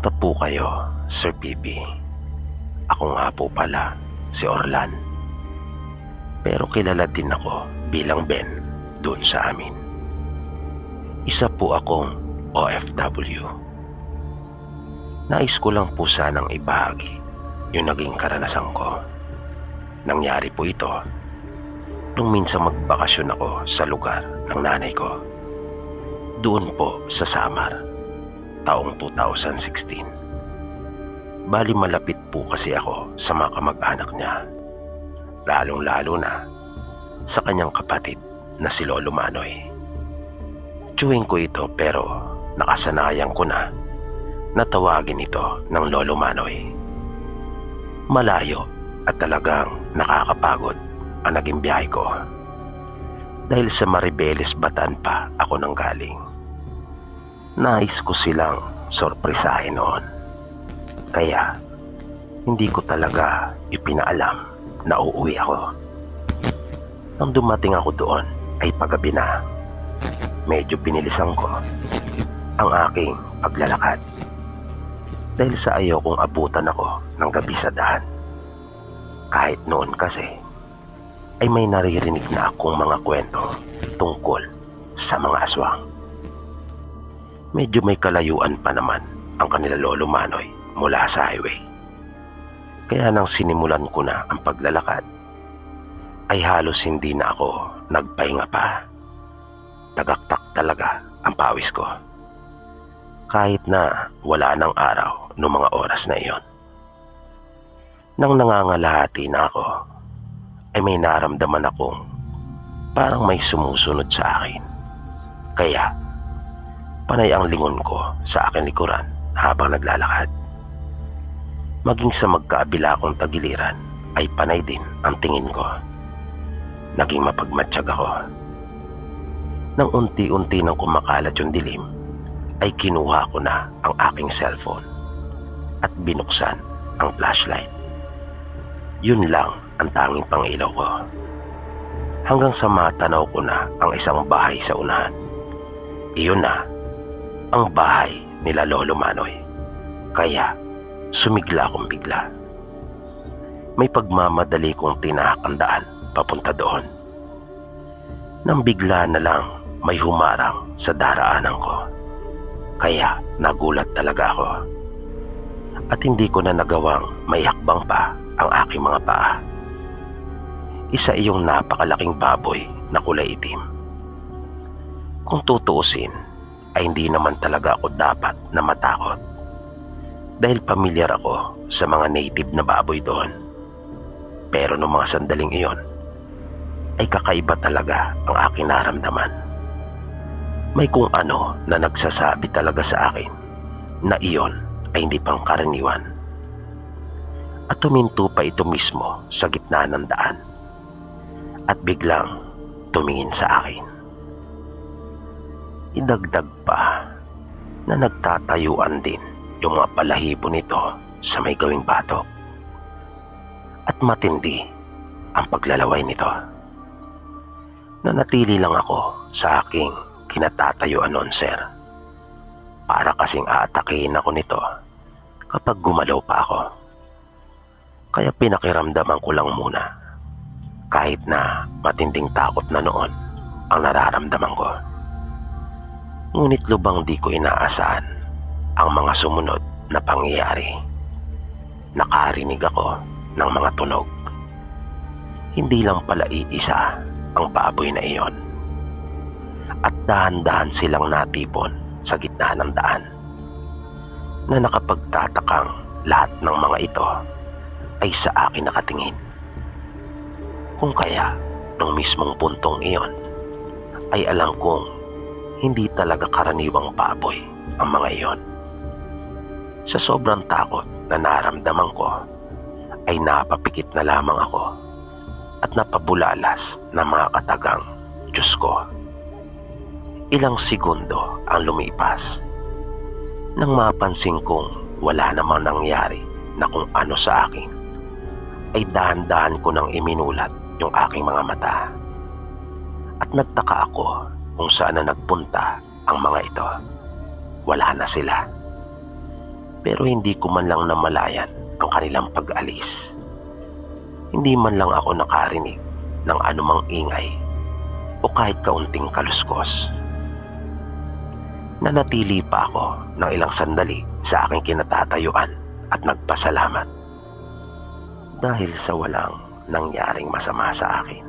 Kumusta po kayo, Sir Pipi? Ako nga po pala, si Orlan. Pero kilala din ako bilang Ben doon sa amin. Isa po akong OFW. Nais ko lang po sanang ibahagi yung naging karanasan ko. Nangyari po ito nung minsan magbakasyon ako sa lugar ng nanay ko. Doon po sa Samar, taong 2016. Bali malapit po kasi ako sa mga kamag-anak niya. Lalong-lalo na sa kanyang kapatid na si Lolo Manoy. Tiyuhin ko ito pero nakasanayan ko na natawagin ito ng Lolo Manoy. Malayo at talagang nakakapagod ang naging biyahe ko. Dahil sa Maribeles, Bataan pa ako nang galing. Nais ko silang sorpresahin noon. Kaya hindi ko talaga ipinaalam na uuwi ako. Nang dumating ako doon ay paggabi na. Medyo binilisan ko ang aking paglalakad. Dahil sa ayaw kong abutan ako ng gabi sa daan. Kahit noon kasi ay may naririnig na akong mga kwento tungkol sa mga aswang. Medyo may kalayuan pa naman ang kanila Lolo Manoy mula sa highway. Kaya nang sinimulan ko na ang paglalakad, ay halos hindi na ako nagpahinga pa. Tagaktak talaga ang pawis ko. Kahit na wala ng araw noong mga oras na iyon. Nang nangangalahati na ako, ay may naramdaman akong parang may sumusunod sa akin. Kaya panay ang lingon ko sa aking likuran habang naglalakad. Maging sa magkaabila kong tagiliran ay panay din ang tingin ko. Naging mapagmatsyag ako. Nang unti-unti nang kumakalat yung dilim, ay kinuha ko na ang aking cellphone at binuksan ang flashlight. Yun lang ang tanging pangilaw ko. Hanggang sa matanaw ko na ang isang bahay sa unahan. Iyon na ang bahay nila Lolo Manoy. Kaya sumigla akong bigla. May pagmamadali kong tinahak ang daan papunta doon. Nang bigla na lang may humarang sa daraanan ko. Kaya nagulat talaga ako. At hindi ko na nagawang may hakbang pa ang aking mga paa. Isa iyong napakalaking baboy na kulay itim. Kung tutuusin, ay hindi naman talaga ako dapat na matakot. Dahil pamilyar ako sa mga native na baboy doon. Pero noong mga sandaling iyon, ay kakaiba talaga ang aking naramdaman. May kung ano na nagsasabi talaga sa akin na iyon ay hindi pangkaraniwan. At tuminto pa ito mismo sa gitna ng daan. At biglang tumingin sa akin. Idagdag pa na nagtatayuan din yung mga balahibo nito sa may gawing batok. At matindi ang paglalaway nito. Nanatili lang ako sa aking kinatatayuan noon, sir. Para kasing aatakihin ako nito kapag gumalaw pa ako. Kaya pinakiramdaman ko lang muna. Kahit na matinding takot na noon ang nararamdaman ko. Ngunit lubang di ko inaasahan ang mga sumunod na pangyayari. Nakarinig ako ng mga tunog. Hindi lang pala iisa ang baboy na iyon. At dahan-dahan silang natipon sa gitna ng daan. Na nakapagtatakang lahat ng mga ito ay sa akin nakatingin. Kung kaya, nung mismong puntong iyon, ay alam kong hindi talaga karaniwang baboy ang mga iyon. Sa sobrang takot na naramdaman ko, ay napapikit na lamang ako at napabulalas ng mga katagang Diyos ko. Ilang segundo ang lumipas nang mapansin kong wala namang nangyari na kung ano sa akin, ay dahan-dahan ko nang iminulat yung aking mga mata. At nagtaka ako kung saan na nagpunta ang mga ito. Wala na sila. Pero hindi ko man lang namalayan ang kanilang pag-alis. Hindi man lang ako nakarinig ng anumang ingay o kahit kaunting kaluskos. Nanatili pa ako ng ilang sandali sa aking kinatatayuan at nagpasalamat dahil sa walang nangyaring masama sa akin.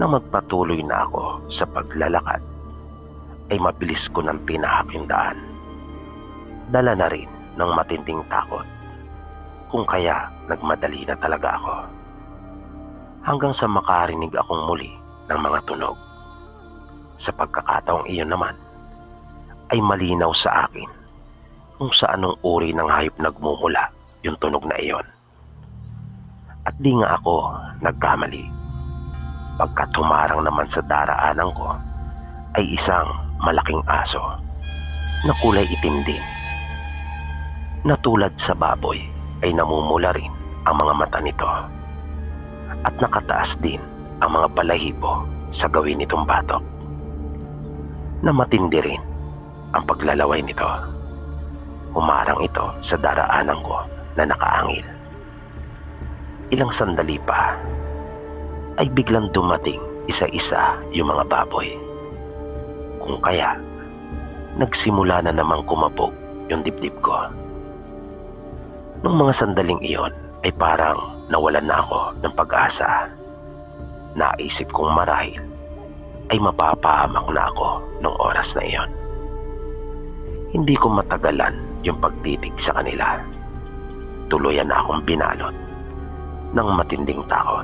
Nang magpatuloy na ako sa paglalakad, ay mabilis ko nang tinahak yung daan. Dala na rin ng matinding takot, kung kaya nagmadali na talaga ako. Hanggang sa makarinig akong muli ng mga tunog. Sa pagkakataong iyon naman, ay malinaw sa akin kung sa anong uri ng hayop nagmumula yung tunog na iyon. At di nga ako nagkamali. Pagkat humarang naman sa daraanan ko ay isang malaking aso na kulay itim din. Na tulad sa baboy ay namumula rin ang mga mata nito at nakataas din ang mga balahibo sa gawin nitong batok. Na matindi rin ang paglalaway nito. Humarang ito sa daraanan ko na nakaangil. Ilang sandali pa ay biglang dumating isa-isa yung mga baboy. Kung kaya, nagsimula na namang kumabog yung dibdib ko. Nung mga sandaling iyon ay parang nawalan na ako ng pag-asa. Naisip kong marahil ay mapapahamak na ako nung oras na iyon. Hindi ko matagalan yung pagtitig sa kanila. Tuluyan na akong binalot ng matinding takot.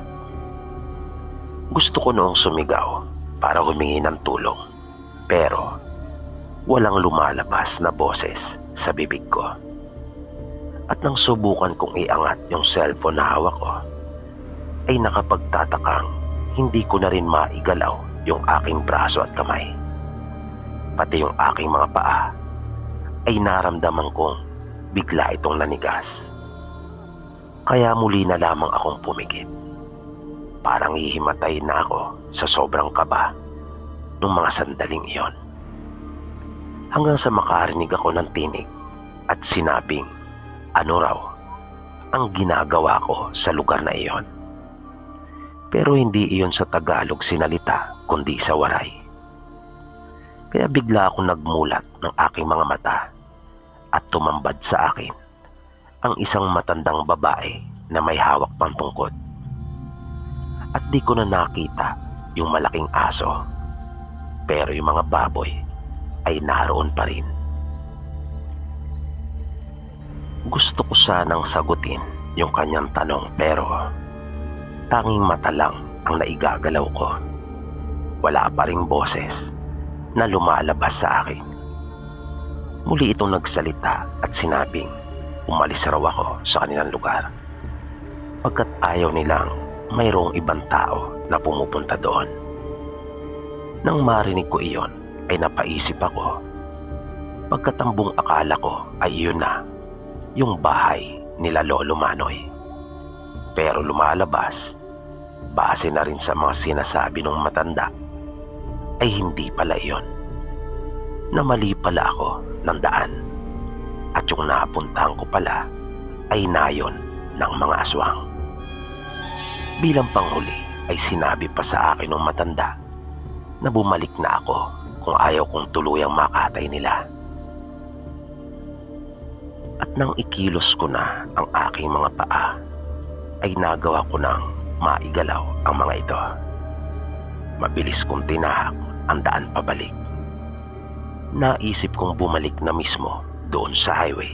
Gusto ko noong sumigaw para humingi ng tulong, pero walang lumalabas na boses sa bibig ko. At nang subukan kong iangat yung cellphone na hawak ko, ay nakapagtatakang hindi ko na rin maigalaw yung aking braso at kamay. Pati yung aking mga paa ay naramdaman kong bigla itong nanigas. Kaya muli na lamang akong pumikit. Parang hihimatay na ako sa sobrang kaba nung mga sandaling iyon. Hanggang sa makarinig ako ng tinig at sinabing ano raw ang ginagawa ko sa lugar na iyon. Pero hindi iyon sa Tagalog sinalita kundi sa waray. Kaya bigla akong nagmulat ng aking mga mata at tumambad sa akin ang isang matandang babae na may hawak pang tungkod. At di ko na nakita yung malaking aso, pero yung mga baboy ay naroon pa rin. Gusto ko sanang sagutin yung kanyang tanong pero tanging mata lang ang naigagalaw ko. Wala pa ring boses na lumalabas sa akin. Muli itong nagsalita at sinabing umalis raw ako sa kanilang lugar pagkat ayaw nilang mayroong ibang tao na pumupunta doon. Nang marinig ko iyon ay napaisip ako pagkat ang buong akala ko ay iyon na yung bahay nila Lolo Manoy. Pero lumalabas, base na rin sa mga sinasabi ng matanda, ay hindi pala iyon. Na mali pala ako ng daan at yung napuntahan ko pala ay nayon ng mga aswang. Bilang panghuli ay sinabi pa sa akin ng matanda na bumalik na ako kung ayaw kong tuluyang makatay nila. At nang ikilos ko na ang aking mga paa, ay nagawa ko nang maigalaw ang mga ito. Mabilis kong tinahak ang daan pabalik. Naisip kong bumalik na mismo doon sa highway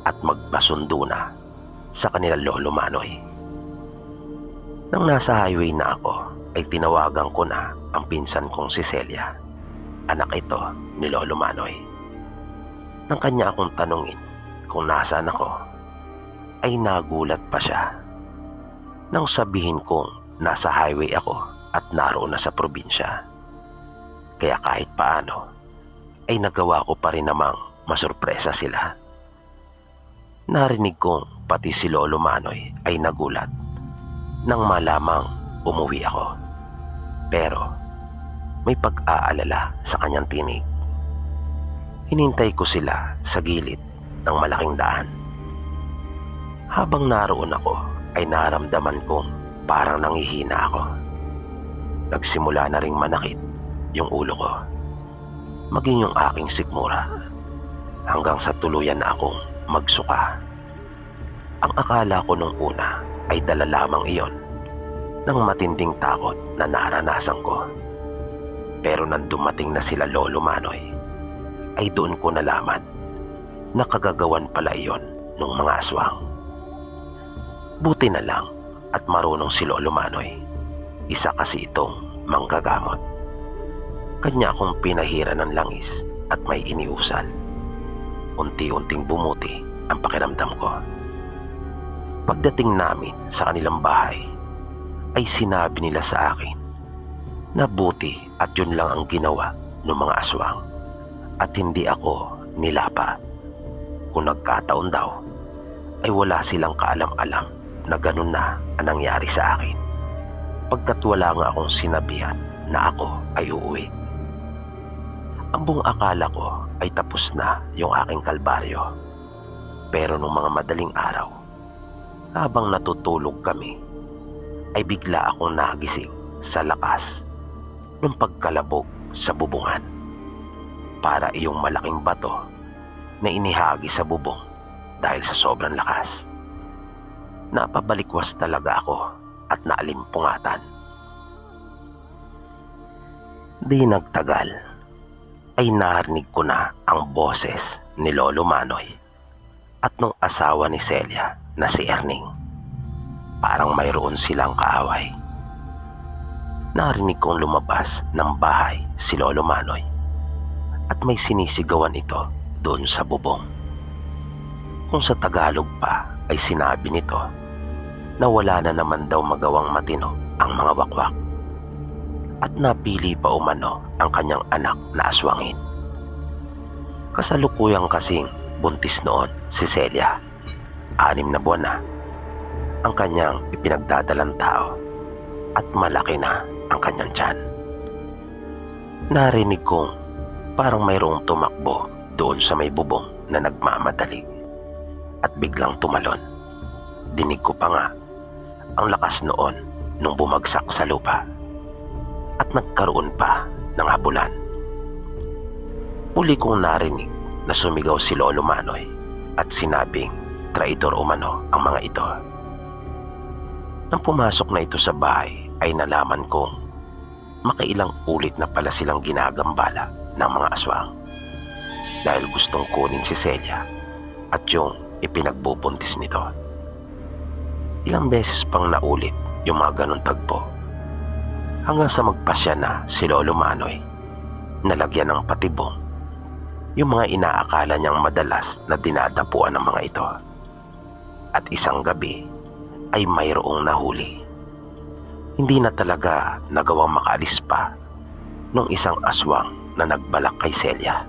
at magpasundo na sa kanila Lolo Manoy. Nang nasa highway na ako, ay tinawagan ko na ang pinsan kong si Celia, anak ito ni Lolo Manoy. Nang kanya akong tanungin kung nasaan ako, ay nagulat pa siya. Nang sabihin kong nasa highway ako at naroon na sa probinsya. Kaya kahit paano, ay nagawa ko pa rin namang masurpresa sila. Narinig kong pati si Lolo Manoy ay nagulat nang malamang umuwi ako. Pero may pag-aalala sa kanyang tinig. Hinintay ko sila sa gilid ng malaking daan. Habang naroon ako ay naramdaman kong parang nanghihina ako. Nagsimula na ring manakit yung ulo ko, maging yung aking sikmura, hanggang sa tuluyan na akong magsuka. Ang akala ko nung una ay dala lamang iyon ng matinding takot na naranasan ko. Pero nang dumating na sila Lolo Manoy, ay doon ko nalaman na kagagawan pala iyon ng mga aswang. Buti na lang at marunong si Lolo Manoy. Isa kasi itong manggagamot. Kanya akong pinahira ng langis at may iniusal. Unti-unting bumuti ang pakiramdam ko. Pagdating namin sa kanilang bahay, ay sinabi nila sa akin na buti at yun lang ang ginawa ng mga aswang at hindi ako nilapa. Kung nagkataon daw, ay wala silang kaalam-alam na ganun na ang nangyari sa akin, pagkat wala nga akong sinabihan na ako ay uuwi. Ang buong akala ko ay tapos na yung aking kalbaryo. Pero nung mga madaling araw, habang natutulog kami, ay bigla akong nagising sa lakas ng pagkalabog sa bubungan. Para iyong malaking bato na inihagi sa bubong dahil sa sobrang lakas. Napabalikwas talaga ako at naalimpungatan. Di nagtagal ay narinig ko na ang boses ni Lolo Manoy at nung asawa ni Celia na si Erning. Parang mayroon silang kaaway. Narinig kong lumabas ng bahay si Lolo Manoy at may sinisigawan ito doon sa bubong. Kung sa Tagalog pa ay sinabi nito na wala na naman daw magawang matino ang mga wakwak at napili pa umano ang kanyang anak na aswangin. Kasalukuyang kasing buntis noon si Celia. 6 na buwan na ang kanyang ipinagdadalang tao at malaki na ang kanyang tiyan. Narinig kong parang mayroong tumakbo doon sa may bubong na nagmamadali at biglang tumalon. Dinig ko pa nga ang lakas noon nung bumagsak sa lupa at nagkaroon pa ng habulan. Muli kong narinig na sumigaw si Lolo Manoy at sinabing traidor umano ang mga ito. Nang pumasok na ito sa bahay ay nalaman kong makailang ulit na pala silang ginagambala ng mga aswang dahil gustong kunin si Celia at yung ipinagbubuntis nito. Ilang beses pang naulit yung mga ganong tagpo hanggang sa magpasya na si Lolo Manoy na lagyan ng patibong yung mga inaakala niyang madalas na dinadapuan ng mga ito. At isang gabi ay mayroong nahuli. Hindi na talaga nagawang makaalis pa nung isang aswang na nagbalak kay Celia.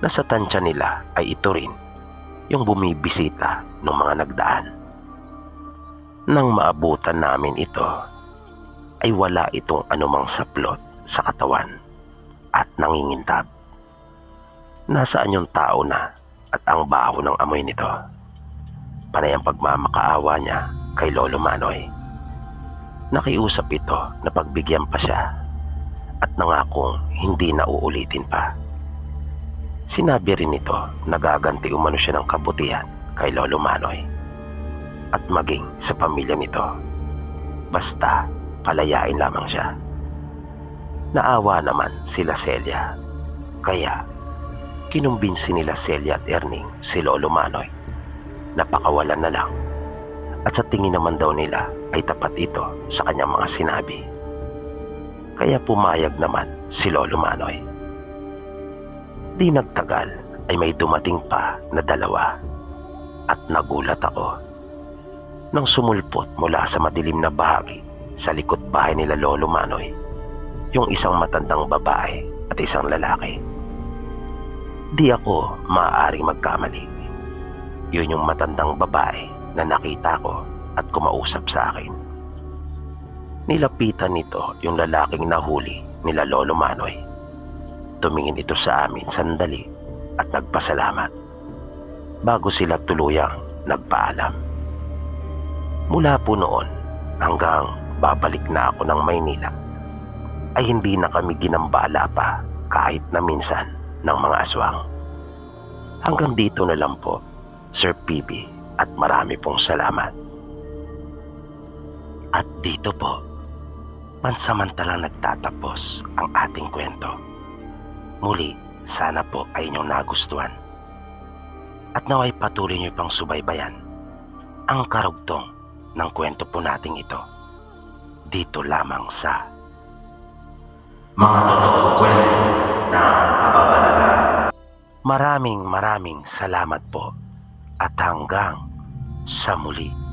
Nasa tansya nila ay ito rin yung bumibisita ng mga nagdaan. Nang maabutan namin ito, ay wala itong anumang saplot sa katawan at nangingintab. Nasaan yung tao na at ang baho ng amoy nito? Panay ang pagmamakaawa niya kay Lolo Manoy. Nakiusap ito na pagbigyan pa siya at nangakong hindi na uulitin pa. Sinabi rin ito na gaganti umano siya ng kabutihan kay Lolo Manoy at maging sa pamilya nito. Basta palayain lamang siya. Naawa naman sila Celia, kaya kinumbinsi nila Celia at Erning si Lolo Manoy na pakawalan na lang at sa tingin naman daw nila ay tapat ito sa kanyang mga sinabi. Kaya pumayag naman si Lolo Manoy. Di nagtagal ay may dumating pa na 2 at nagulat ako nang sumulpot mula sa madilim na bahagi sa likod bahay nila Lolo Manoy yung isang matandang babae at isang lalaki. Di ako maaaring magkamali. Yun yung matandang babae na nakita ko at kumausap sa akin. Nilapitan nito yung lalaking nahuli nila Lolo Manoy. Tumingin ito sa amin sandali at nagpasalamat. bago sila tuluyang nagpaalam. Mula po noon hanggang babalik na ako ng Maynila ay hindi na kami ginambala pa kahit na minsan ng mga aswang. Hanggang dito na lang po, Sir PB, at marami pong salamat. At dito po, pansamantalang nagtatapos ang ating kwento. Muli, sana po ay inyong nagustuhan. At naway patuloy niyo pang subaybayan ang karugtong ng kwento po nating ito. Dito lamang sa Mga Totoong Kwento ng Kababalaghan. Maraming salamat po at hanggang sa muli.